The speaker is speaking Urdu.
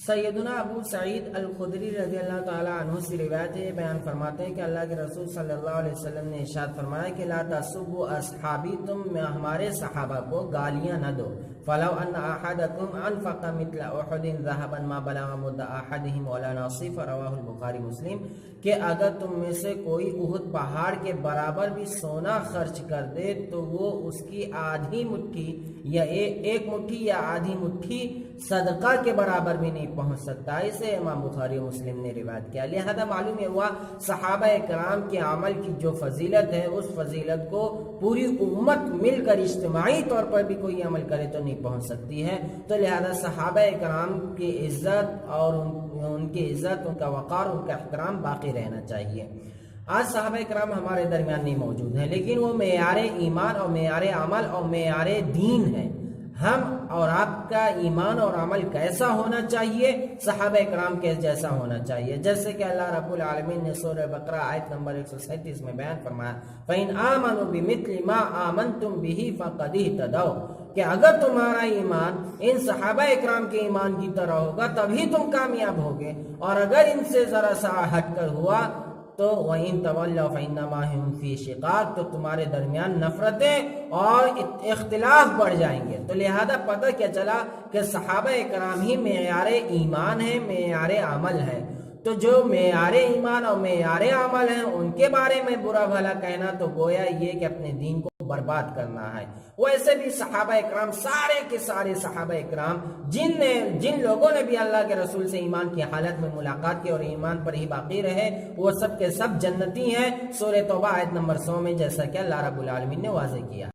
سیدنا ابو سعید الخدری رضی اللہ تعالیٰ عنہ سے روایت ہے، بیان فرماتے ہیں کہ اللہ کے رسول صلی اللہ علیہ وسلم نے ارشاد فرمایا کہ لا تسبوا اصحابی، تم ہمارے صحابہ کو گالیاں نہ دو. فلو ان احدکم انفق مثل احد ذهبا ما بلغ مد احدهم ولا نصيفه، رواہ البخاری مسلم. کہ اگر تم میں سے کوئی احد پہاڑ کے برابر بھی سونا خرچ کر دے تو وہ اس کی آدھی مٹھی یا ایک مٹھی یا آدھی مٹھی صدقہ کے برابر بھی نہیں پہنچ سکتا. اسے امام بخاری و مسلم نے روایت کیا. لہذا معلوم ہوا صحابہ کرام کے عمل کی جو فضیلت ہے، اس فضیلت کو پوری امت مل کر اجتماعی طور پر بھی کوئی عمل کرے تو نہیں پہنچ سکتی ہے. تو لہذا صحابہ کرام کی عزت اور ان کی عزت، ان کا وقار، ان کا احترام باقی رہنا چاہیے. آج صحابہ کرام ہمارے درمیان نہیں موجود ہیں، لیکن وہ معیار ایمان اور معیار عمل اور معیار دین ہے. ہم اور آپ کا ایمان اور عمل کیسا ہونا چاہیے؟ صحابہ کرام کے جیسا ہونا چاہیے. جیسے کہ اللہ رب العالمین نے سورہ بقرہ آیت نمبر 137 میں بیان فرمایا، فَإِنْ آمَنُوا بِمِثْلِ مَا آمَنْتُمْ بِهِ فَقَدِ اهْتَدَوْا، کہ اگر تمہارا ایمان ان صحابہ اکرام کے ایمان کی طرح ہوگا تبھی تم کامیاب ہوگے، اور اگر ان سے ذرا سا ہٹ کر ہوا تو وَإِن تَوَلَّوْا فَإِنَّمَا هُمْ فِي شِقَاقٍ، تو تمہارے درمیان نفرتیں اور اختلاف بڑھ جائیں گے. تو لہذا پتہ کیا چلا کہ صحابہ کرام ہی معیار ایمان ہے، معیار عمل ہے. تو جو معیار ایمان اور معیار عمل ہیں ان کے بارے میں برا بھلا کہنا تو گویا یہ کہ اپنے دین کو برباد کرنا ہے. ویسے بھی صحابہ اکرام، سارے کے سارے صحابہ اکرام جن لوگوں نے بھی اللہ کے رسول سے ایمان کی حالت میں ملاقات کی اور ایمان پر ہی باقی رہے، وہ سب کے سب جنتی ہیں. سورہ توبہ آیت نمبر 100 میں جیسا کہ اللہ رب العالمین نے واضح کیا.